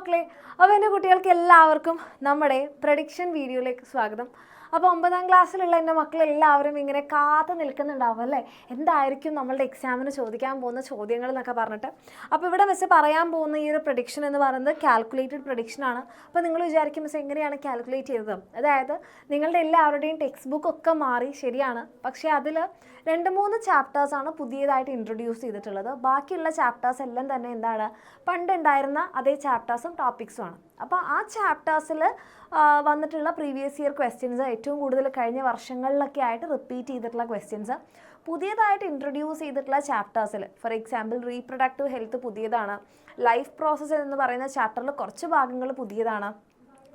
മക്കളെ, അപ്പോൾ എൻ്റെ കുട്ടികൾക്ക് എല്ലാവർക്കും നമ്മുടെ പ്രഡിക്ഷൻ വീഡിയോയിലേക്ക് സ്വാഗതം. അപ്പോൾ 9ാം ക്ലാസ്സിലുള്ള എൻ്റെ മക്കളെല്ലാവരും ഇങ്ങനെ കാത്തു നിൽക്കുന്നുണ്ടാവും അല്ലേ, എന്തായിരിക്കും നമ്മളുടെ എക്സാമിന് ചോദിക്കാൻ പോകുന്ന ചോദ്യങ്ങൾ എന്നൊക്കെ പറഞ്ഞിട്ട്. അപ്പോൾ ഇവിടെ മിസ് പറയാൻ പോകുന്ന ഈ ഒരു പ്രഡിക്ഷൻ എന്ന് പറയുന്നത് കാൽക്കുലേറ്റഡ് പ്രഡിക്ഷനാണ്. അപ്പോൾ നിങ്ങൾ വിചാരിക്കും മിസ് എങ്ങനെയാണ് കാൽക്കുലേറ്റ് ചെയ്തത്? അതായത് നിങ്ങളുടെ എല്ലാവരുടെയും ടെക്സ്റ്റ് ബുക്ക് ഒക്കെ മാറി, ശരിയാണ്. പക്ഷേ അതിൽ 2-3 ചാപ്റ്റേഴ്സാണ് പുതിയതായിട്ട് ഇൻട്രൊഡ്യൂസ് ചെയ്തിട്ടുള്ളത്. ബാക്കിയുള്ള ചാപ്റ്റേഴ്സ് എല്ലാം തന്നെ എന്താണ്, പണ്ടുണ്ടായിരുന്ന അതേ ചാപ്റ്റേഴ്സും ടോപ്പിക്സുമാണ്. അപ്പോൾ ആ ചാപ്റ്റേഴ്സിൽ വന്നിട്ടുള്ള പ്രീവിയസ് ഇയർ ക്വസ്റ്റ്യൻസ് ഏറ്റവും കൂടുതൽ കഴിഞ്ഞ വർഷങ്ങളിലൊക്കെ ആയിട്ട് റിപ്പീറ്റ് ചെയ്തിട്ടുള്ള ക്വസ്റ്റ്യൻസ്, പുതിയതായിട്ട് ഇൻട്രൊഡ്യൂസ് ചെയ്തിട്ടുള്ള ചാപ്റ്റേഴ്സിൽ ഫോർ എക്സാമ്പിൾ റീപ്രൊഡക്റ്റീവ് ഹെൽത്ത് പുതിയതാണ്, ലൈഫ് പ്രോസസ്സ് എന്ന് പറയുന്ന ചാപ്റ്ററിൽ കുറച്ച് ഭാഗങ്ങൾ പുതിയതാണ്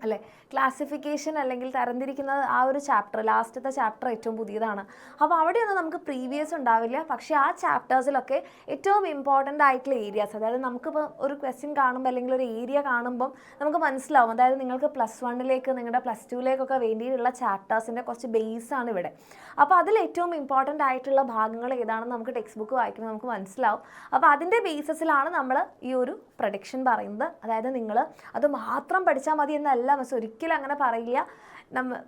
അല്ലേ, ക്ലാസിഫിക്കേഷൻ അല്ലെങ്കിൽ തരംതിരിക്കുന്ന ആ ഒരു ചാപ്റ്റർ, ലാസ്റ്റത്തെ ചാപ്റ്റർ ഏറ്റവും പുതിയതാണ്. അപ്പോൾ അവിടെയൊന്നും നമുക്ക് പ്രീവിയസ് ഉണ്ടാവില്ല. പക്ഷേ ആ ചാപ്റ്റേഴ്സിലൊക്കെ ഏറ്റവും ഇമ്പോർട്ടൻ്റ് ആയിട്ടുള്ള ഏരിയാസ്, അതായത് നമുക്കിപ്പോൾ ഒരു ക്വസ്റ്റ്യൻ കാണുമ്പോൾ അല്ലെങ്കിൽ ഒരു ഏരിയ കാണുമ്പം നമുക്ക് മനസ്സിലാവും, അതായത് നിങ്ങൾക്ക് +1 നിങ്ങളുടെ +2 വേണ്ടിയിട്ടുള്ള ചാപ്റ്റേഴ്സിൻ്റെ കുറച്ച് ബേസാണ് ഇവിടെ. അപ്പോൾ അതിൽ ഏറ്റവും ഇമ്പോർട്ടൻ്റ് ആയിട്ടുള്ള ഭാഗങ്ങൾ ഏതാണെന്ന് നമുക്ക് ടെക്സ്റ്റ് ബുക്ക് വായിക്കുമ്പോൾ നമുക്ക് മനസ്സിലാവും. അപ്പോൾ അതിൻ്റെ ബേസിസിലാണ് നമ്മൾ ഈ ഒരു പ്രഡിക്ഷൻ പറയുന്നത്. അതായത് നിങ്ങൾ അത് മാത്രം പഠിച്ചാൽ മതി എന്നല്ല മിസ് ഒരിക്കലും അങ്ങനെ പറയില്ല.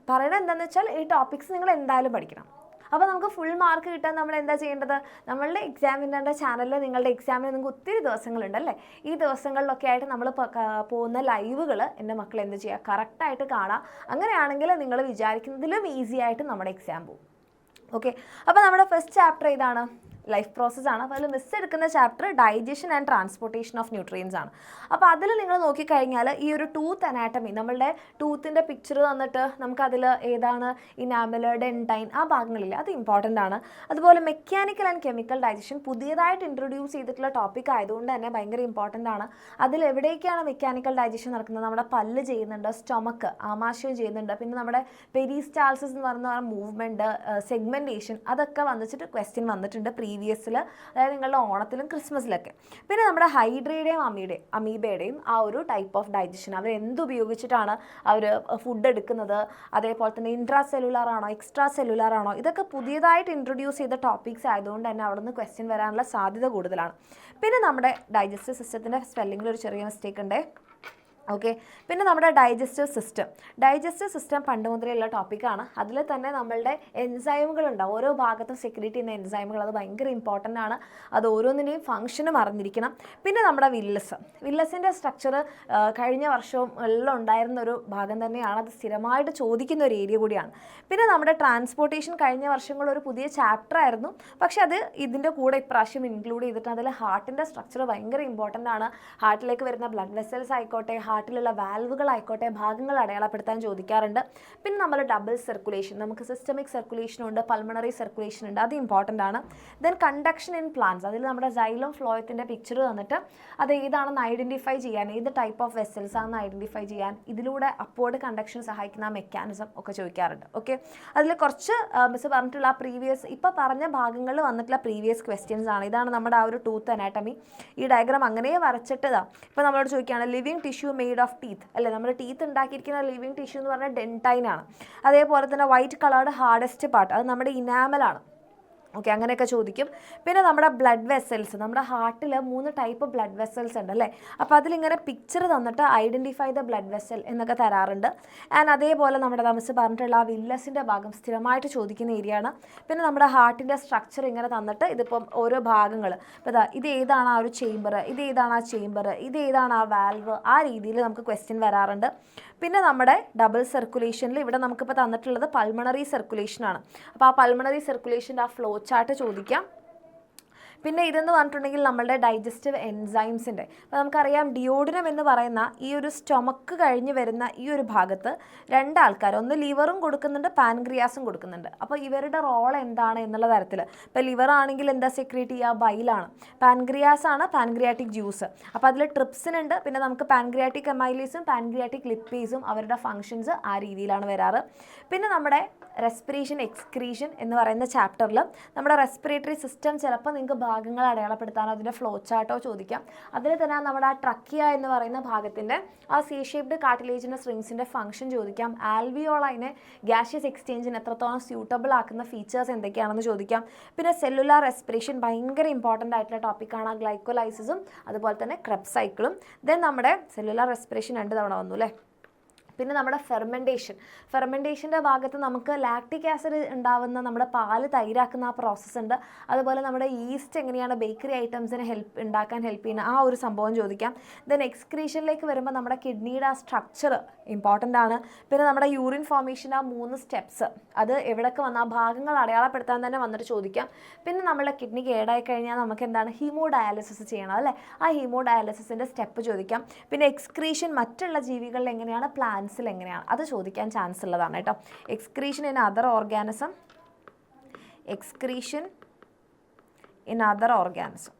പറയണത് എന്താണെന്ന് വെച്ചാൽ ഈ ടോപ്പിക്സ് നിങ്ങൾ എന്തായാലും പഠിക്കണം. അപ്പോൾ നമുക്ക് ഫുൾ മാർക്ക് കിട്ടാൻ നമ്മൾ എന്താ ചെയ്യേണ്ടത്? നമ്മളുടെ എക്സാമിൻ്റെ ചാനലിൽ നിങ്ങളുടെ എക്സാമിന് നിങ്ങൾക്ക് ഒത്തിരി ദിവസങ്ങളുണ്ട് അല്ലേ, ഈ ദിവസങ്ങളിലൊക്കെ ആയിട്ട് നമ്മൾ പോകുന്ന ലൈവുകൾ എൻ്റെ മക്കൾ എന്ത് ചെയ്യുക, കറക്റ്റായിട്ട് കാണാം. അങ്ങനെയാണെങ്കിൽ നിങ്ങൾ വിചാരിക്കുന്നതിലും ഈസി ആയിട്ട് നമ്മുടെ എക്സാം പോകും. ഓക്കെ, അപ്പോൾ നമ്മുടെ ഫസ്റ്റ് ചാപ്റ്റർ ഇതാണ്, ലൈഫ് പ്രോസസ്സ് ആണ്. അപ്പോൾ അതിൽ മിസ് എടുക്കുന്ന chapter digestion and transportation of nutrients ആണ്. അപ്പോൾ അതിൽ നിങ്ങൾ നോക്കിക്കഴിഞ്ഞാൽ ഈ ഒരു ടൂത്ത് അനാറ്റമി, നമ്മളുടെ ടൂത്തിൻ്റെ പിക്ചർ തന്നിട്ട് നമുക്കതിൽ ഏതാണ് ഇനാമൽ, ഡെൻറ്റൈൻ, ആ ഭാഗങ്ങളില്ല, അത് ഇമ്പോർട്ടൻ്റ് ആണ്. അതുപോലെ മെക്കാനിക്കൽ ആൻഡ് കെമിക്കൽ ഡൈജഷൻ പുതിയതായിട്ട് ഇൻട്രൊഡ്യൂസ് ചെയ്തിട്ടുള്ള ടോപ്പിക് ആയതുകൊണ്ട് തന്നെ ഭയങ്കര ഇമ്പോർട്ടൻ്റ് ആണ്. അതിൽ എവിടേക്കാണ് മെക്കാനിക്കൽ ഡൈജഷൻ നടക്കുന്നത്? നമ്മുടെ പല്ല് ചെയ്യുന്നുണ്ട്, സ്റ്റൊമക്ക് ആമാശയം ചെയ്യുന്നുണ്ട്, പിന്നെ നമ്മുടെ പെരിസ്റ്റാൾസിസ് എന്ന് പറയുന്ന മൂവ്മെൻറ്റ്, സെഗ്മെൻറ്റേഷൻ, അതൊക്കെ വന്നിട്ട് ക്വസ്റ്റ്യൻ വന്നിട്ടുണ്ട് പ്രീവിയസിൽ, അതായത് നിങ്ങളുടെ ഓണത്തിലും ക്രിസ്മസിലൊക്കെ. പിന്നെ നമ്മുടെ ഹൈഡ്രയുടെയും അമീബയുടെയും ആ ഒരു ടൈപ്പ് ഓഫ് ഡൈജഷൻ, അവർ എന്തുപയോഗിച്ചിട്ടാണ് അവർ ഫുഡ് എടുക്കുന്നത്, അതേപോലെ തന്നെ ഇൻട്രാ സെല്ലുലാർ ആണോ എക്സ്ട്രാ സെല്ലുലാർ ആണോ, ഇതൊക്കെ പുതിയതായിട്ട് ഇൻട്രൊഡ്യൂസ് ചെയ്ത ടോപ്പിക്സ് ആയതുകൊണ്ട് തന്നെ അവിടെ നിന്ന് ക്വസ്റ്റ്യൻ വരാനുള്ള സാധ്യത കൂടുതലാണ്. പിന്നെ നമ്മുടെ ഡൈജസ്റ്റീവ് സിസ്റ്റത്തിൻ്റെ സ്പെല്ലിങ്ങിൽ ഒരു ചെറിയ മിസ്റ്റേക്ക് ഉണ്ട്. ഓക്കെ, പിന്നെ നമ്മുടെ ഡൈജസ്റ്റീവ് സിസ്റ്റം പണ്ട് മുതലുള്ള ടോപ്പിക്കാണ്. അതിൽ തന്നെ നമ്മളുടെ എൻസൈമുകളുണ്ടാവും, ഓരോ ഭാഗത്തും സെക്രീറ്റ് ചെയ്യുന്ന എൻസൈമുകൾ, അത് ഭയങ്കര ഇമ്പോർട്ടൻ്റ് ആണ്. അത് ഓരോന്നിൻ്റെയും ഫംഗ്ഷനും അറിഞ്ഞിരിക്കണം. പിന്നെ നമ്മുടെ വില്ലസിൻ്റെ സ്ട്രക്ചർ കഴിഞ്ഞ വർഷവും എല്ലാം ഉണ്ടായിരുന്ന ഒരു ഭാഗം തന്നെയാണ്, അത് സ്ഥിരമായിട്ട് ചോദിക്കുന്ന ഒരു ഏരിയ കൂടിയാണ്. പിന്നെ നമ്മുടെ ട്രാൻസ്പോർട്ടേഷൻ കഴിഞ്ഞ വർഷങ്ങളൊരു പുതിയ ചാപ്റ്റർ ആയിരുന്നു, പക്ഷെ അത് ഇതിൻ്റെ കൂടെ ഇപ്രാവശ്യം ഇൻക്ലൂഡ് ചെയ്തിട്ട് അതിൽ ഹാർട്ടിൻ്റെ സ്ട്രക്ചർ ഭയങ്കര ഇമ്പോർട്ടൻ്റ് ആണ്. ഹാർട്ടിലേക്ക് വരുന്ന ബ്ലഡ് വെസൽസ് ആയിക്കോട്ടെ, ഹാർട്ടിലുള്ള വാൽവുകളായിക്കോട്ടെ, ഭാഗങ്ങൾ അടയാളപ്പെടുത്താൻ ചോദിക്കാറുണ്ട്. പിന്നെ നമ്മൾ ഡബിൾ സർക്കുലേഷൻ, നമുക്ക് സിസ്റ്റമിക് സർക്കുലേഷൻ ഉണ്ട്, പൾമണറി സർക്കുലേഷൻ ഉണ്ട്, അത് ഇമ്പോർട്ടൻ്റ് ആണ്. ദെൻ കണ്ടക്ഷൻ ഇൻ പ്ലാന്റ്സ്, അതിൽ നമ്മുടെ സൈലം ഫ്ലോയത്തിൻ്റെ പിക്ചർ തന്നിട്ട് അത് ഏതാണെന്ന് ഐഡൻറ്റിഫൈ ചെയ്യാൻ, ഏത് ടൈപ്പ് ഓഫ് വെസൽസ് ആണെന്ന് ഐഡൻറ്റിഫൈ ചെയ്യാൻ ഇതിലൂടെ അപ്വേർഡ് കണ്ടക്ഷൻ സഹായിക്കുന്ന മെക്കാനിസം ഒക്കെ ചോദിക്കാറുണ്ട്. ഓക്കെ, അതിൽ കുറച്ച് മിസ് പറഞ്ഞിട്ടുള്ള ആ പ്രീവിയസ് ഇപ്പോൾ പറഞ്ഞ ഭാഗങ്ങളിൽ വന്നിട്ടുള്ള പ്രീവിയസ് ക്വസ്റ്റ്യൻസ് ആണ്. ഇതാണ് നമ്മുടെ ആ ഒരു ടൂത്ത് അനാറ്റമി. ഈ ഡയഗ്രാം അങ്ങനെ വരച്ചിട്ടതാ. ഇപ്പോൾ നമ്മളോട് ചോദിക്കുകയാണ് living tissue made of teeth അല്ലേ, നമ്മുടെ ടീത്ത് ഉണ്ടാക്കിയിരിക്കുന്ന ലിവിങ് ടിഷ്യൂ എന്ന് പറഞ്ഞാൽ ഡെൻറ്റൈൻ ആണ്. അതേപോലെ തന്നെ വൈറ്റ് കളേർഡ് ഹാർഡസ്റ്റ് പാർട്ട് അത് നമ്മുടെ ഇനാമലാണ്. ഓക്കെ, അങ്ങനെയൊക്കെ ചോദിക്കും. പിന്നെ നമ്മുടെ ബ്ലഡ് വെസൽസ്, നമ്മുടെ ഹാർട്ടിൽ 3 ടൈപ്പ് ബ്ലഡ് വെസൽസ് ഉണ്ട് അല്ലേ, അപ്പോൾ അതിലിങ്ങനെ പിക്ചർ തന്നിട്ട് ഐഡൻറ്റിഫൈ ദ ബ്ലഡ് വെസൽ എന്നൊക്കെ തരാറുണ്ട്. ആൻഡ് അതേപോലെ നമ്മുടെ മിസ് പറഞ്ഞിട്ടുള്ള ആ വില്ലസിൻ്റെ ഭാഗം സ്ഥിരമായിട്ട് ചോദിക്കുന്ന ഏരിയ ആണ്. പിന്നെ നമ്മുടെ ഹാർട്ടിൻ്റെ സ്ട്രക്ചർ ഇങ്ങനെ തന്നിട്ട് ഇതിപ്പം ഓരോ ഭാഗങ്ങൾ, ഇപ്പോൾ ഇത് ഏതാണ് ആ ഒരു ചേംബർ, ഇത് ഏതാണ് ആ ചേംബർ, ഇത് ഏതാണ് ആ വാൽവ്, ആ രീതിയിൽ നമുക്ക് ക്വസ്റ്റ്യൻ വരാറുണ്ട്. പിന്നെ നമ്മുടെ ഡബിൾ സർക്കുലേഷനിൽ ഇവിടെ നമുക്കിപ്പോൾ തന്നിട്ടുള്ളത് പൾമണറി സർക്കുലേഷനാണ്. അപ്പോൾ ആ പൾമണറി സർക്കുലേഷൻ്റെ ആ ഫ്ലോ ചാർട്ട് ചോദിക്കാം. പിന്നെ ഇതെന്ന് പറഞ്ഞിട്ടുണ്ടെങ്കിൽ നമ്മളുടെ ഡൈജസ്റ്റീവ് എൻസൈംസിൻ്റെ, അപ്പോൾ നമുക്കറിയാം ഡിയോഡിനം എന്ന് പറയുന്ന ഈ ഒരു സ്റ്റൊമക്ക് കഴിഞ്ഞ് വരുന്ന ഈ ഒരു ഭാഗത്ത് 2 ആൾക്കാർ, ഒന്ന് ലിവറും കൊടുക്കുന്നുണ്ട്, പാൻക്രിയാസും കൊടുക്കുന്നുണ്ട്. അപ്പോൾ ഇവരുടെ റോൾ എന്താണ് എന്നുള്ള തരത്തിൽ, ഇപ്പോൾ ലിവർ ആണെങ്കിൽ എന്താ സെക്രീറ്റ് ചെയ്യുക, ബൈലാണ്. പാൻക്രിയാസ് ആണ് പാൻക്രിയാറ്റിക് ജ്യൂസ്. അപ്പോൾ അതിൽ ട്രിപ്സിൻ ഉണ്ട്, പിന്നെ നമുക്ക് പാൻക്രിയാറ്റിക് എമൈലേസും പാൻക്രിയാറ്റിക് ലിപ്പേസും അവരുടെ ഫങ്ഷൻസ് ആ രീതിയിലാണ് വരാറ്. പിന്നെ നമ്മുടെ റെസ്പിറേഷൻ എക്സ്ക്രീഷൻ എന്ന് പറയുന്ന ചാപ്റ്ററിൽ നമ്മുടെ റെസ്പിറേറ്ററി സിസ്റ്റം ചിലപ്പോൾ നിങ്ങൾക്ക് ഭാഗങ്ങൾ അടയാളപ്പെടുത്താനോ അതിൻ്റെ ഫ്ലോ ചാർട്ടോ ചോദിക്കാം. അതിൽ തന്നെ നമ്മുടെ ആ ട്രക്കിയ എന്ന് പറയുന്ന ഭാഗത്തിൻ്റെ ആ സി ഷേപ്ഡ് കാർട്ടിലേജിനസ് റിങ്സിൻ്റെ ഫംഗ്ഷൻ ചോദിക്കാം. ആൽവിയോളൈനെ ഗ്യാഷ്യസ് എക്സ്ചേഞ്ചിന് എത്രത്തോളം സ്യൂട്ടബിൾ ആക്കുന്ന ഫീച്ചേഴ്സ് എന്തൊക്കെയാണെന്ന് ചോദിക്കാം. പിന്നെ സെല്ലുലാർ റെസ്പിറേഷൻ ഭയങ്കര ഇമ്പോർട്ടൻ്റ് ആയിട്ടുള്ള ടോപ്പിക്കാണ്. ഗ്ലൈക്കോലൈസിസും അതുപോലെ തന്നെ ക്രെബ്സ് സൈക്കിളും. ദെൻ നമ്മുടെ സെല്ലുലാർ റെസ്പിറേഷൻ 2 തവണ വന്നു അല്ലേ. പിന്നെ നമ്മുടെ ഫെർമെൻറ്റേഷൻ്റെ ഭാഗത്ത് നമുക്ക് ലാക്റ്റിക് ആസിഡ് ഉണ്ടാവുന്ന നമ്മുടെ പാല് തൈരാക്കുന്ന ആ പ്രോസസ്സ് ഉണ്ട്. അതുപോലെ നമ്മുടെ ഈസ്റ്റ് എങ്ങനെയാണ് ബേക്കറി ഐറ്റംസിനെ ഉണ്ടാക്കാൻ ഹെൽപ്പ് ചെയ്യുന്ന ആ ഒരു സംഭവം ചോദിക്കാം. ദെൻ എക്സ്ക്രീഷനിലേക്ക് വരുമ്പോൾ നമ്മുടെ കിഡ്നിയുടെ ആ സ്ട്രക്ചർ ഇമ്പോർട്ടൻ്റ് ആണ്. പിന്നെ നമ്മുടെ യൂറിൻ ഫോർമേഷൻ ആ 3 സ്റ്റെപ്സ് അത് എവിടെയൊക്കെ വന്ന ആ ഭാഗങ്ങൾ അടയാളപ്പെടുത്താൻ തന്നെ വന്നിട്ട് ചോദിക്കാം. പിന്നെ നമ്മുടെ കിഡ്നി കേടായി കഴിഞ്ഞാൽ നമുക്ക് എന്താണ് ഹീമോ ഡയാലിസിസ് ചെയ്യണം അല്ലേ. ആ ഹീമോ ഡയാലിസിസിൻ്റെ സ്റ്റെപ്പ് ചോദിക്കാം. പിന്നെ എക്സ്ക്രീഷൻ മറ്റുള്ള ജീവികളിൽ എങ്ങനെയാണ്, പ്ലാന്റ്സിൽ എങ്ങനെയാണ്, അത് ചോദിക്കാൻ ചാൻസ് ഉള്ളതാണ് കേട്ടോ. എക്സ്ക്രീഷൻ ഇൻ അതർ ഓർഗാനിസം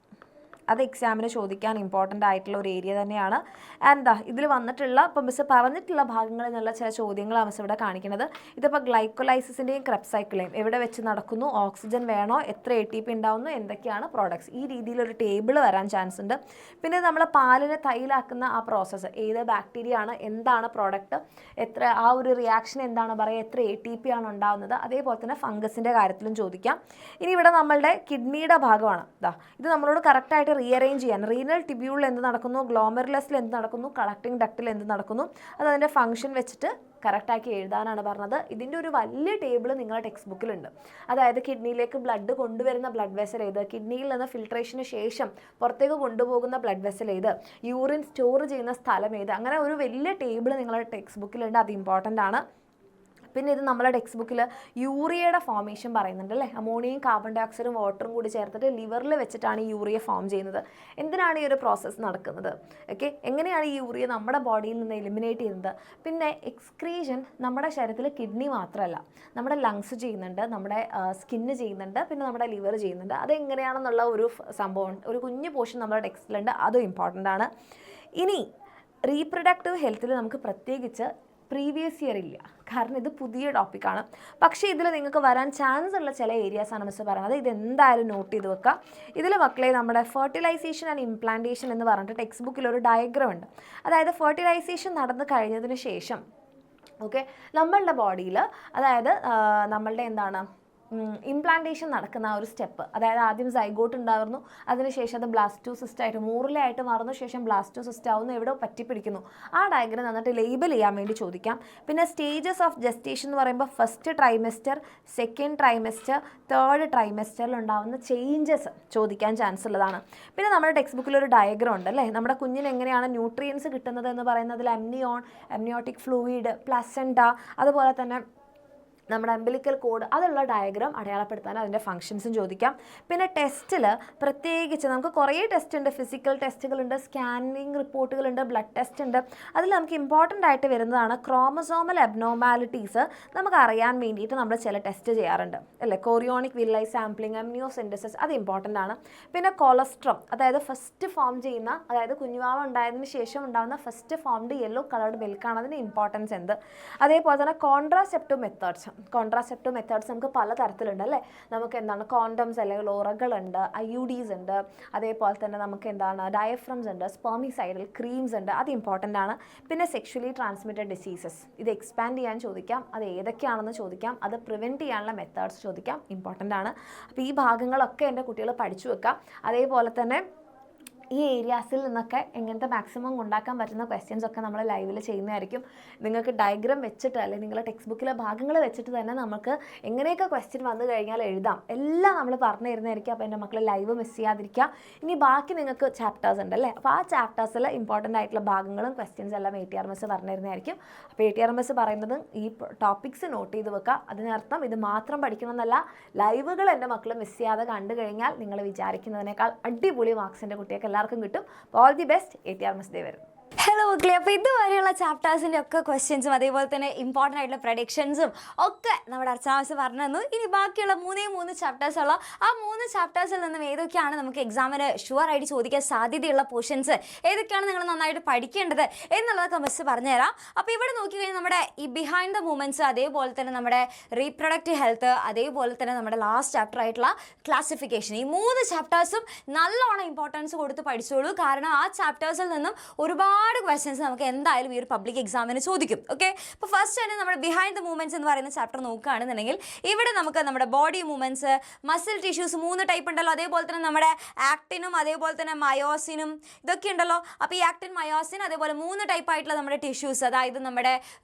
അത് എക്സാമിന് ചോദിക്കാൻ ഇമ്പോർട്ടൻ്റ് ആയിട്ടുള്ള ഒരു ഏരിയ തന്നെയാണ്. എന്താ ഇതിൽ വന്നിട്ടുള്ള ഇപ്പോൾ മിസ് പറഞ്ഞിട്ടുള്ള ഭാഗങ്ങളിൽ നിന്നുള്ള ചില ചോദ്യങ്ങളാണ് മിസ് ഇവിടെ കാണിക്കുന്നത്. ഇതിപ്പോൾ ഗ്ലൈക്കോലൈസിൻ്റെയും ക്രെബ്സ് സൈക്കിളെയും എവിടെ വെച്ച് നടക്കുന്നു, ഓക്സിജൻ വേണോ, എത്ര ATP ഉണ്ടാവുന്നു, എന്തൊക്കെയാണ് പ്രോഡക്ട്സ്, ഈ രീതിയിലൊരു ടേബിൾ വരാൻ ചാൻസ് ഉണ്ട്. പിന്നെ നമ്മൾ പാലിനെ തൈലാക്കുന്ന ആ പ്രോസസ്സ്, ഏത് ബാക്ടീരിയ ആണ്, എന്താണ് പ്രോഡക്റ്റ്, എത്ര ആ ഒരു റിയാക്ഷൻ എന്താണ് പറയുക, എത്ര ATP ആണ് ഉണ്ടാവുന്നത്, അതേപോലെ തന്നെ ഫംഗസിൻ്റെ കാര്യത്തിലും ചോദിക്കാം. ഇനി ഇവിടെ നമ്മളുടെ കിഡ്നിയുടെ ഭാഗമാണ്. ഇത് നമ്മളോട് കറക്റ്റായിട്ട് റീഅറേഞ്ച് ചെയ്യാൻ, റീനൽ ടിബ്യൂളിൽ എന്ത് നടക്കുന്നു, ഗ്ലോമെറുലസിൽ എന്ത് നടക്കുന്നു, കളക്ടിങ് ഡക്റ്റിൽ എന്ത് നടക്കുന്നു, അത് അതിൻ്റെ ഫംഗ്ഷൻ വെച്ചിട്ട് കറക്റ്റാക്കി എഴുതാനാണ് പറഞ്ഞത്. ഇതിൻ്റെ ഒരു വലിയ ടേബിൾ നിങ്ങളുടെ ടെക്സ്റ്റ് ബുക്കിലുണ്ട്. അതായത് കിഡ്നിയിലേക്ക് ബ്ലഡ് കൊണ്ടുവരുന്ന ബ്ലഡ് വെസൽ ഏത്, കിഡ്നിയിൽ നിന്ന് ഫിൽട്രേഷന് ശേഷം പുറത്തേക്ക് കൊണ്ടുപോകുന്ന ബ്ലഡ് വെസൽ ഏത്, യൂറിൻ സ്റ്റോർ ചെയ്യുന്ന സ്ഥലം ഏത്, അങ്ങനെ ഒരു വലിയ ടേബിൾ നിങ്ങളുടെ ടെക്സ്റ്റ് ബുക്കിലുണ്ട്. അത് ഇമ്പോർട്ടൻ്റ് ആണ്. പിന്നെ ഇത് നമ്മളെ ടെക്സ്റ്റ് ബുക്കിൽ യൂറിയയുടെ ഫോർമേഷൻ പറയുന്നുണ്ട് അല്ലേ. അമോണിയയും കാർബൺ ഡൈ ഓക്സൈഡും വാട്ടറും കൂടി ചേർത്തിട്ട് ലിവറിൽ വെച്ചിട്ടാണ് ഈ യൂറിയ ഫോം ചെയ്യുന്നത്. എന്തിനാണ് ഈ ഒരു പ്രോസസ്സ് നടക്കുന്നത്, ഓക്കെ, എങ്ങനെയാണ് ഈ യൂറിയ നമ്മുടെ ബോഡിയിൽ നിന്ന് എലിമിനേറ്റ് ചെയ്യുന്നത്. പിന്നെ എക്സ്ക്രീഷൻ നമ്മുടെ ശരീരത്തിൽ കിഡ്നി മാത്രമല്ല, നമ്മുടെ ലങ്സ് ചെയ്യുന്നുണ്ട്, നമ്മുടെ സ്കിന്ന് ചെയ്യുന്നുണ്ട്, പിന്നെ നമ്മുടെ ലിവർ ചെയ്യുന്നുണ്ട്. അതെങ്ങനെയാണെന്നുള്ള ഒരു സംഭവം, ഒരു കുഞ്ഞു പോർഷൻ നമ്മുടെ ടെക്സ്റ്റിലുണ്ട്, അതും ഇമ്പോർട്ടൻ്റ് ആണ്. ഇനി റീപ്രൊഡക്റ്റീവ് ഹെൽത്തിൽ നമുക്ക് പ്രത്യേകിച്ച് പ്രീവിയസ് ഇയർ ഇല്ല, കാരണം ഇത് പുതിയ ടോപ്പിക്കാണ്. പക്ഷേ ഇതിൽ നിങ്ങൾക്ക് വരാൻ ചാൻസ് ഉള്ള ചില ഏരിയാസാണ് മിസ് പറയുന്നത്. ഇതെന്തായാലും നോട്ട് ചെയ്ത് വെക്കുക. ഇതിൽ മക്കളെ നമ്മുടെ ഫെർട്ടിലൈസേഷൻ ആൻഡ് ഇംപ്ലാന്റേഷൻ എന്ന് പറഞ്ഞിട്ട് ടെക്സ്റ്റ് ബുക്കിൽ ഒരു ഡയഗ്രം ഉണ്ട്. അതായത് ഫെർട്ടിലൈസേഷൻ നടന്നു കഴിഞ്ഞതിന് ശേഷം ഓക്കെ നമ്മളുടെ ബോഡിയിൽ, അതായത് നമ്മളുടെ എന്താണ് ഇംപ്ലാന്റേഷൻ നടക്കുന്ന ആ ഒരു സ്റ്റെപ്പ്, അതായത് ആദ്യം സൈഗോട്ട് ഉണ്ടായിരുന്നു, അതിനുശേഷം അത് ബ്ലാസ്റ്റോസിസ്റ്റ് ആയിട്ട് മൂറിലായിട്ട് മാറുന്നു, ശേഷം ബ്ലാസ്റ്റോസിസ്റ്റ് ആവുന്നു, എവിടെ പറ്റിപ്പിടിക്കുന്നു, ആ ഡയഗ്രം നന്നിട്ട് ലേബൽ ചെയ്യാൻ വേണ്ടി ചോദിക്കാം. പിന്നെ സ്റ്റേജസ് ഓഫ് ജസ്റ്റേഷൻ എന്ന് പറയുമ്പോൾ ഫസ്റ്റ് ട്രൈമെസ്റ്റർ, സെക്കൻഡ് ട്രൈമെസ്റ്റർ, തേർഡ് ട്രൈമെസ്റ്ററിൽ ഉണ്ടാകുന്ന ചേഞ്ചസ് ചോദിക്കാൻ ചാൻസ് ഉള്ളതാണ്. പിന്നെ നമ്മുടെ ടെക്സ്റ്റ് ബുക്കിൽ ഒരു ഡയഗ്രം ഉണ്ട് അല്ലേ. നമ്മുടെ കുഞ്ഞിന് എങ്ങനെയാണ് ന്യൂട്രിയൻസ് കിട്ടുന്നത് എന്ന് പറയുന്നതിൽ എംനിയോട്ടിക് ഫ്ലൂയിഡ്, പ്ലസൻറ്റ, അതുപോലെ തന്നെ നമ്മുടെ അംബിലിക്കൽ കോഡ്, അതുള്ള ഡയഗ്രാം അടയാളപ്പെടുത്താൻ അതിൻ്റെ ഫംഗ്ഷൻസും ചോദിക്കാം. പിന്നെ ടെസ്റ്റിൽ പ്രത്യേകിച്ച് നമുക്ക് കുറേ ടെസ്റ്റ് ഉണ്ട്, ഫിസിക്കൽ ടെസ്റ്റുകളുണ്ട്, സ്കാനിങ് റിപ്പോർട്ടുകളുണ്ട്, ബ്ലഡ് ടെസ്റ്റ് ഉണ്ട്. അതിൽ നമുക്ക് ഇമ്പോർട്ടൻ്റ് ആയിട്ട് വരുന്നതാണ് ക്രോമസോമൽ അബ്നോർമാലിറ്റീസ് നമുക്ക് അറിയാൻ വേണ്ടിയിട്ട് നമ്മൾ ചില ടെസ്റ്റ് ചെയ്യാറുണ്ട് അല്ലേ. കോറിയോണിക് വില്ലൈ സാമ്പിളിങ്, അമ്നിയോസിൻറ്റസിസ്, അത് ഇമ്പോർട്ടൻ്റ് ആണ്. പിന്നെ കൊളസ്ട്രോം, അതായത് ഫസ്റ്റ് ഫോം ചെയ്യുന്ന, അതായത് കുഞ്ഞുവാവ ഉണ്ടായതിന് ശേഷം ഉണ്ടാകുന്ന ഫസ്റ്റ് ഫോംഡ് യെല്ലോ കളർഡ് മിൽക്കാണ്, അതിൻ്റെ ഇമ്പോർട്ടൻസ് എന്ത്. അതേപോലെ തന്നെ കോൺട്രാസെപ്റ്റീവ് മെത്തേഡ്സ് നമുക്ക് പല തരത്തിലുണ്ട് അല്ലേ. നമുക്ക് എന്താണ് കോണ്ടംസ് അല്ലെങ്കിൽ ഓറകളുണ്ട്, IUDs ഉണ്ട്, അതേപോലെ തന്നെ നമുക്ക് എന്താണ് ഡയഫ്രംസ് ഉണ്ട്, സ്പെർമിസൈഡൽ ക്രീംസ് ഉണ്ട്, അത് ഇമ്പോർട്ടൻ്റ് ആണ്. പിന്നെ സെക്ഷുവലി ട്രാൻസ്മിറ്റഡ് ഡിസീസസ്, ഇത് എക്സ്പാൻഡ് ചെയ്യാൻ ചോദിക്കാം, അത് ഏതൊക്കെയാണെന്ന് ചോദിക്കാം, അത് പ്രിവെൻറ്റ് ചെയ്യാനുള്ള മെത്തേഡ്സ് ചോദിക്കാം, ഇമ്പോർട്ടൻ്റ് ആണ്. അപ്പോൾ ഈ ഭാഗങ്ങളൊക്കെ എൻ്റെ കുട്ടികൾ പഠിച്ചു വെക്കാം. അതേപോലെ തന്നെ ഈ ഏരിയാസിൽ നിന്നൊക്കെ എങ്ങനത്തെ മാക്സിമം ഉണ്ടാക്കാൻ പറ്റുന്ന ക്വസ്റ്റ്യൻസ് ഒക്കെ നമ്മൾ ലൈവിൽ ചെയ്യുന്നതായിരിക്കും. നിങ്ങൾക്ക് ഡയഗ്രാം വെച്ചിട്ട് അല്ലെങ്കിൽ നിങ്ങളുടെ ടെക്സ്റ്റ് ബുക്കിലെ ഭാഗങ്ങൾ വെച്ചിട്ട് തന്നെ നമുക്ക് എങ്ങനെയൊക്കെ ക്വസ്റ്റ്യൻ വന്നു കഴിഞ്ഞാൽ എഴുതാം, എല്ലാം നമ്മൾ പറഞ്ഞു തരുന്നതായിരിക്കും. അപ്പോൾ എൻ്റെ മക്കൾ ലൈവ് മിസ് ചെയ്യാതിരിക്കുക. ഇനി ബാക്കി നിങ്ങൾക്ക് ചാപ്റ്റേഴ്സ് ഉണ്ടല്ലേ, അപ്പോൾ ആ ചാപ്റ്റേഴ്സിൽ ഇമ്പോർട്ടൻ്റ് ആയിട്ടുള്ള ഭാഗങ്ങളും ക്വസ്റ്റ്യൻസ് എല്ലാം ATRMS പറഞ്ഞു തരുന്നതായിരിക്കും. അപ്പോൾ ATRMS പറയുന്നത് ഈ ടോപ്പിക്സ് നോട്ട് ചെയ്ത് വെക്കുക. അതിനർത്ഥം ഇത് മാത്രം പഠിക്കണം എന്നല്ല, ലൈവുകൾ എൻ്റെ മക്കൾ മിസ് ചെയ്യാതെ കണ്ടു കഴിഞ്ഞാൽ നിങ്ങൾ വിചാരിക്കുന്നതിനേക്കാൾ അടിപൊളി മാർക്സ് എൻ്റെ കുട്ടികൾക്ക് എല്ലാവർക്കും കിട്ടും. All the best. ATRMS day വരും. ഹലോ മക്കളെ, അപ്പോൾ ഇതുവരെയുള്ള ചാപ്റ്റേഴ്സിൻ്റെ ഒക്കെ ക്വസ്റ്റ്യൻസും അതേപോലെ തന്നെ ഇമ്പോർട്ടൻ്റ് ആയിട്ടുള്ള പ്രഡിക്ഷൻസും ഒക്കെ നമ്മുടെ അർച്ചന മിസ് പറഞ്ഞു തന്നു. ഇനി ബാക്കിയുള്ള മൂന്ന് ചാപ്റ്റേഴ്സുള്ള ആ 3 ചാപ്റ്റേഴ്സിൽ നിന്നും ഏതൊക്കെയാണ് നമുക്ക് എക്സാമിന് ഷുവർ ആയിട്ട് ചോദിക്കാൻ സാധ്യതയുള്ള പോർഷൻസ്, ഏതൊക്കെയാണ് നിങ്ങൾ നന്നായിട്ട് പഠിക്കേണ്ടത് എന്നുള്ളതൊക്കെ മിസ് പറഞ്ഞുതരാം. അപ്പോൾ ഇവിടെ നോക്കിക്കഴിഞ്ഞാൽ നമ്മുടെ ഈ ബിഹൈൻഡ് ദ മൂമെൻറ്റ്സ്, അതേപോലെ തന്നെ നമ്മുടെ റീപ്രൊഡക്റ്റീവ് ഹെൽത്ത്, അതേപോലെ തന്നെ നമ്മുടെ ലാസ്റ്റ് ചാപ്റ്റർ ആയിട്ടുള്ള ക്ലാസിഫിക്കേഷൻ, ഈ 3 ചാപ്റ്റേഴ്സും നല്ലോണം ഇമ്പോർട്ടൻസ് കൊടുത്ത് പഠിച്ചോളൂ. കാരണം ആ ചാപ്റ്റേഴ്സിൽ നിന്നും ഒരുപാട് ക്വസ്റ്റ്യൻസ് നമുക്ക് എന്തായാലും ഈ ഒരു പബ്ലിക് എക്സാമിന് ചോദിക്കും. ഓക്കെ, അപ്പോൾ ഫസ്റ്റ് തന്നെ നമ്മുടെ ബിഹൈൻഡ് ദ മൂവ്മെന്റ്സ് എന്ന് പറയുന്ന ചാപ്റ്റർ നോക്കുകയാണെന്നുണ്ടെങ്കിൽ ഇവിടെ നമുക്ക് നമ്മുടെ body movements, muscle tissues 3 type ഉണ്ടല്ലോ, അതേപോലെ തന്നെ നമ്മുടെ ആക്ടിനും അതേപോലെ തന്നെ മയോസിനും ഇതൊക്കെ ഉണ്ടല്ലോ. അപ്പോൾ ഈ ആക്ടിൻ, മയോസിൻ, അതേപോലെ 3 ടൈപ്പ് ആയിട്ടുള്ള നമ്മുടെ ടിഷ്യൂസ്, അതായത് നമ്മുടെ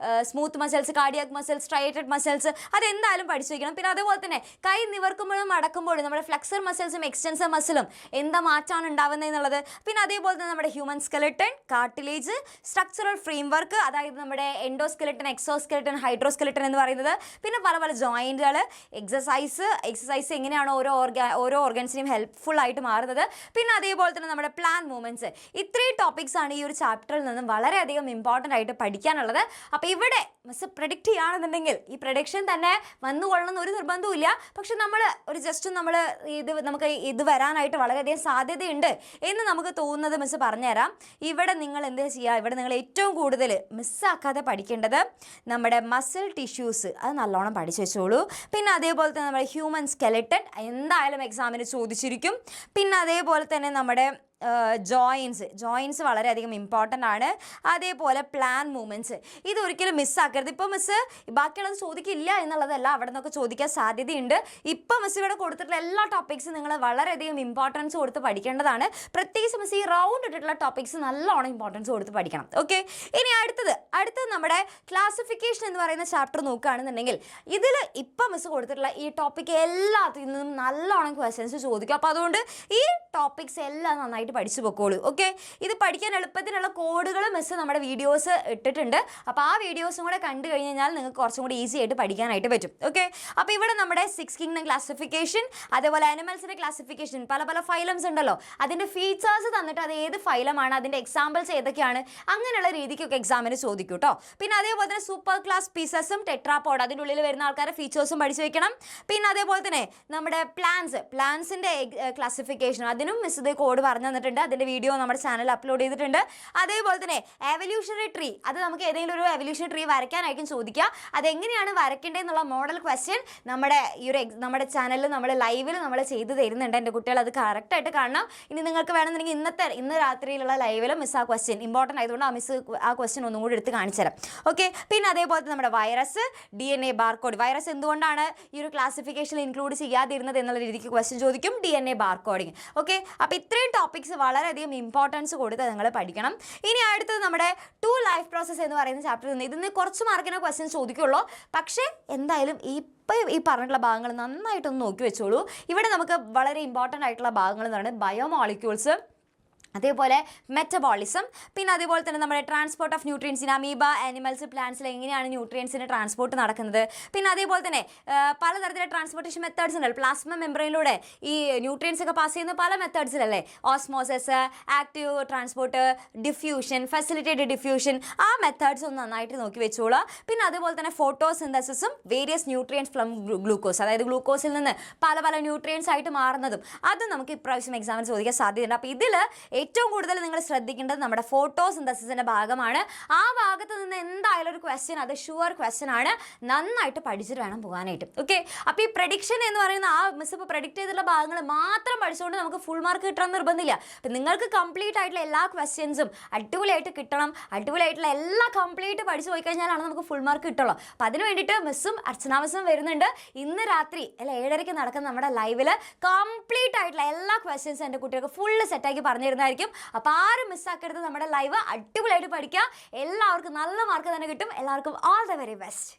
smooth muscles, cardiac muscles, striated muscles, അതെന്തായാലും പഠിച്ചു വയ്ക്കണം. പിന്നെ അതേപോലെ തന്നെ കൈ നിവർക്കുമ്പോഴും മടക്കുമ്പോഴും നമ്മുടെ ഫ്ലെക്സർ മസിൽസും എക്സ്റ്റൻസർ മസിലും എന്താ മാറ്റാണ് ഉണ്ടാവുന്നത് എന്നുള്ളത്. പിന്നെ അതേപോലെ തന്നെ നമ്മുടെ human skeleton, cartilage, structural framework, അതായത് നമ്മുടെ എൻഡോസ്കെലട്ടൺ, എക്സോസ്കെലട്ടൺ, ഹൈഡ്രോസ്കെലട്ടൺ എന്ന് പറയുന്നത്. പിന്നെ പല ജോയിന്റുകൾ, എക്സസൈസ് എങ്ങനെയാണ് ഓരോ ഓർഗൻസിനെയും ഹെൽപ്ഫുൾ ആയിട്ട് മാറുന്നത്. പിന്നെ അതേപോലെ തന്നെ നമ്മുടെ പ്ലാൻ മൂവ്മെന്റ്സ്. ഇത്രയും ടോപ്പിക്സ് ആണ് ഈ ഒരു ചാപ്റ്ററിൽ നിന്നും വളരെയധികം ഇമ്പോർട്ടൻ്റ് ആയിട്ട് പഠിക്കാനുള്ളത്. അപ്പോൾ ഇവിടെ മിസ് പ്രഡിക്റ്റ് ചെയ്യുകയാണെന്നുണ്ടെങ്കിൽ ഈ പ്രഡിക്ഷൻ തന്നെ വന്നുകൊള്ളണമെന്ന് ഒരു നിർബന്ധവും. പക്ഷെ നമുക്ക് ഇത് വരാനായിട്ട് വളരെയധികം സാധ്യതയുണ്ട് എന്ന് നമുക്ക് തോന്നുന്നത് മിസ് പറഞ്ഞുതരാം. ഇവിടെ നിങ്ങൾ എന്ത് ചെയ്യുക, ഇവിടെ നിങ്ങൾ ഏറ്റവും കൂടുതൽ മിസ്സാക്കാതെ പഠിക്കേണ്ടത് നമ്മുടെ മസിൽ ടിഷ്യൂസ്, അത് നല്ലോണം പഠിച്ചു വെച്ചോളൂ. പിന്നെ അതേപോലെ തന്നെ നമ്മുടെ ഹ്യൂമൻ സ്കെലട്ടൺ എന്തായാലും എക്സാമിന് ചോദിച്ചിരിക്കും. പിന്നെ അതേപോലെ തന്നെ നമ്മുടെ ജോയിൻസ് വളരെയധികം ഇമ്പോർട്ടൻ്റ് ആണ്. അതേപോലെ പ്ലാൻ മൂവ്മെൻറ്റ്സ്, ഇതൊരിക്കലും മിസ്സാക്കരുത്. ഇപ്പോൾ മിസ് ബാക്കിയുള്ളത് ചോദിക്കില്ല എന്നുള്ളതല്ല, അവിടെ നിന്നൊക്കെ ചോദിക്കാൻ സാധ്യതയുണ്ട്. ഇപ്പോൾ മിസ് ഇവിടെ കൊടുത്തിട്ടുള്ള എല്ലാ ടോപ്പിക്സും നിങ്ങൾ വളരെയധികം ഇമ്പോർട്ടൻസ് കൊടുത്ത് പഠിക്കേണ്ടതാണ്. പ്രത്യേകിച്ച് മിസ് ഈ റൗണ്ട് ഇട്ടിട്ടുള്ള ടോപ്പിക്സ് നല്ലോണം ഇമ്പോർട്ടൻസ് കൊടുത്ത് പഠിക്കണം. ഓക്കെ, ഇനി അടുത്തത് നമ്മുടെ ക്ലാസിഫിക്കേഷൻ എന്ന് പറയുന്ന ചാപ്റ്റർ നോക്കുകയാണെന്നുണ്ടെങ്കിൽ ഇതിൽ ഇപ്പം മിസ് കൊടുത്തിട്ടുള്ള ഈ ടോപ്പിക്ക് എല്ലാത്തിൽ നിന്നും നല്ലോണം ക്വസ്റ്റ്യൻസ് ചോദിക്കും. അപ്പോൾ അതുകൊണ്ട് ഈ ടോപ്പിക്സ് എല്ലാം നന്നായിട്ട് പഠിച്ചു പൊക്കോളൂ. ഓക്കെ, ഇത് പഠിക്കാൻ എളുപ്പത്തിനുള്ള കോഡുകൾ മിസ് നമ്മുടെ വീഡിയോസ് ഇട്ടിട്ടുണ്ട്. അപ്പോൾ ആ വീഡിയോസും കൂടെ കണ്ടു കഴിഞ്ഞാൽ നിങ്ങൾക്ക് കുറച്ചും കൂടി ഈസി ആയിട്ട് പഠിക്കാനായിട്ട് പറ്റും. ഓക്കെ, അപ്പോൾ ഇവിടെ നമ്മുടെ 6 കിങ്ഡം ക്ലാസിഫിക്കേഷൻ, അതേപോലെ അനിമൽസിൻ്റെ ക്ലാസിഫിക്കേഷൻ, പല ഫൈലംസ് ഉണ്ടല്ലോ, അതിൻ്റെ ഫീച്ചേഴ്സ് തന്നിട്ട് അത് ഏത് ഫൈലമാണ്, അതിൻ്റെ എക്സാമ്പിൾസ് ഏതൊക്കെയാണ്, അങ്ങനെയുള്ള രീതിക്കൊക്കെ എക്സാമിന് ചോദിക്കും കേട്ടോ. പിന്നെ അതേപോലെ തന്നെ സൂപ്പർ ക്ലാസ് പീസസും ടെട്രാപോഡ്, അതിൻ്റെ ഉള്ളിൽ വരുന്ന ആൾക്കാരുടെ ഫീച്ചേഴ്സും പഠിച്ചു വെക്കണം. പിന്നെ അതേപോലെ തന്നെ നമ്മുടെ പ്ലാന്റ്സിൻ്റെ ക്ലാസിഫിക്കേഷൻ, അതിനും മിസ് ഇത് കോഡ് പറഞ്ഞു തന്നിട്ടുണ്ട്. അതിൻ്റെ വീഡിയോ നമ്മുടെ ചാനലിൽ അപ്ലോഡ് ചെയ്തിട്ടുണ്ട്. അതേപോലെ തന്നെ എവല്യൂഷണറി ട്രീ, അത് നമുക്ക് ഏതെങ്കിലും ഒരു എവല്യൂഷണറി ട്രീ വരയ്ക്കാനായിരിക്കും ചോദിക്കുക. അതെങ്ങനെയാണ് വരയ്ക്കേണ്ടതെന്നുള്ള മോഡൽ ക്വസ്റ്റ്യൻ നമ്മുടെ ചാനലിൽ നമ്മൾ ലൈവിൽ നമ്മൾ ചെയ്ത് തരുന്നുണ്ട്. എൻ്റെ കുട്ടികൾ അത് കറക്റ്റായിട്ട് കാണണം. ഇനി നിങ്ങൾക്ക് വേണമെന്നുണ്ടെങ്കിൽ ഇന്ന് രാത്രിയിലുള്ള ലൈവിൽ മിസ് ആ ക്വസ്റ്റ്യൻ ഇമ്പോർട്ടൻ്റ് ആയതുകൊണ്ട് ആ ക്വസ്റ്റ്യൻ ഒന്നും കൂടി എടുത്ത് കാണിച്ചു തരാം. ഓക്കെ, പിന്നെ അതേപോലെ നമ്മുടെ വൈറസ്, DNA ബാർകോഡ്, വൈറസ് എന്തുകൊണ്ടാണ് ഈ ഒരു ക്ലാസിഫിക്കേഷനിൽ ഇൻക്ലൂഡ് ചെയ്യാതിരുന്നത് എന്നുള്ള രീതിക്ക് ക്വസ്റ്റ്യൻ ചോദിക്കും. DNA ബാർകോഡിങ്. ഓക്കെ, അപ്പോൾ ഇത്രയും ടോപ്പിക്സ് വളരെയധികം ഇമ്പോർട്ടൻസ് കൊടുത്ത് നിങ്ങൾ പഠിക്കണം. ഇനി അടുത്തത് നമ്മുടെ 2 ലൈഫ് പ്രോസസ്സ് എന്ന് പറയുന്ന ചാപ്റ്ററിൽ നിന്ന് ഇതിന് കുറച്ച് മാർക്കിന് ക്വസ്റ്റ്യൻസ് ചോദിക്കുള്ളൂ. പക്ഷേ എന്തായാലും ഈ പറഞ്ഞിട്ടുള്ള ഭാഗങ്ങൾ നന്നായിട്ടൊന്ന് നോക്കി വെച്ചോളൂ. ഇവിടെ നമുക്ക് വളരെ ഇമ്പോർട്ടൻ്റ് ആയിട്ടുള്ള ഭാഗങ്ങൾ എന്ന് പറയുന്നത് ബയോമോളിക്യൂൾസ്, അതേപോലെ മെറ്റബോളിസം, പിന്നെ അതേപോലെ തന്നെ നമ്മുടെ transport of nutrients in amoeba, animals, പ്ലാന്റ്സിൽ എങ്ങനെയാണ് ന്യൂട്രിയൻസിൻ്റെ ട്രാൻസ്പോർട്ട് നടക്കുന്നത്. പിന്നെ അതേപോലെ തന്നെ പലതരത്തിലുള്ള ട്രാൻസ്പോർട്ടേഷൻ മെത്തേഡ്സ് ഉണ്ടല്ലോ. പ്ലാസ്മ മെംബ്രെയിനിലൂടെ ഈ ന്യൂട്രിയൻസ് ഒക്കെ പാസ് ചെയ്യുന്ന പല മെത്തേഡ്സിലല്ലേ, osmosis, active transport, diffusion, facilitated diffusion, ആ മെത്തേഡ്സ് ഒന്ന് നന്നായിട്ട് നോക്കി വെച്ചോളാം. പിന്നെ അതേപോലെ തന്നെ ഫോട്ടോസിന്തസിസും വേരിയസ് ന്യൂട്രിയൻസ് ഫ്രം ഗ്ലൂക്കോസ്, അതായത് ഗ്ലൂക്കോസിൽ നിന്ന് പല ന്യൂട്രിയൻസ് ആയിട്ട് മാറുന്നതും അത് നമുക്ക് ഇപ്രാവശ്യം എക്സാമിന് ചോദിക്കാൻ സാധ്യതയുണ്ട്. അപ്പോൾ ഇതിൽ ഏറ്റവും കൂടുതൽ നിങ്ങൾ ശ്രദ്ധിക്കേണ്ടത് നമ്മുടെ ഫോട്ടോസിന്തസിസിൻ്റെ ഭാഗമാണ്. ആ ഭാഗത്ത് നിന്ന് എന്തായാലും ഒരു ക്വസ്റ്റ്യൻ, അത് ഷുവർ ക്വസ്റ്റ്യൻ ആണ്. നന്നായിട്ട് പഠിച്ചിട്ട് വേണം പോകാനായിട്ട്. ഓക്കെ, അപ്പോൾ ഈ പ്രഡിക്ഷൻ എന്ന് പറയുന്ന മിസ് ഇപ്പോൾ പ്രഡിക്റ്റ് ചെയ്തിട്ടുള്ള ഭാഗങ്ങൾ മാത്രം പഠിച്ചുകൊണ്ട് നമുക്ക് ഫുൾ മാർക്ക് കിട്ടണം നിർബന്ധമില്ല. അപ്പം നിങ്ങൾക്ക് കംപ്ലീറ്റ് ആയിട്ടുള്ള എല്ലാ ക്വസ്റ്റ്യൻസും അടിപൊളിയായിട്ട് കിട്ടണം. അടിപൊളിയായിട്ടുള്ള എല്ലാം കംപ്ലീറ്റ് പഠിച്ചു പോയി കഴിഞ്ഞാലാണ് നമുക്ക് ഫുൾ മാർക്ക് കിട്ടുള്ളൂ. അപ്പോൾ അതിന് വേണ്ടിയിട്ട് മിസ്സും അർച്ചന മിസ്സും വരുന്നുണ്ട്. ഇന്ന് രാത്രി 7:30 നടക്കുന്ന നമ്മുടെ ലൈവിൽ കംപ്ലീറ്റ് ആയിട്ടുള്ള എല്ലാ ക്വസ്റ്റ്യൻസും എൻ്റെ കുട്ടികൾക്ക് ഫുള്ള് സെറ്റാക്കി പറഞ്ഞു തരുന്നതായിരിക്കും. അപ്പോൾ ആരും മിസ്സാക്കരുത് നമ്മുടെ ലൈവ്. അടിപൊളിയായിട്ട് പഠിക്കുക. എല്ലാവർക്കും നല്ല മാർക്ക് തന്നെ കിട്ടും. എല്ലാവർക്കും ഓൾ ദ വെരി ബെസ്റ്റ്.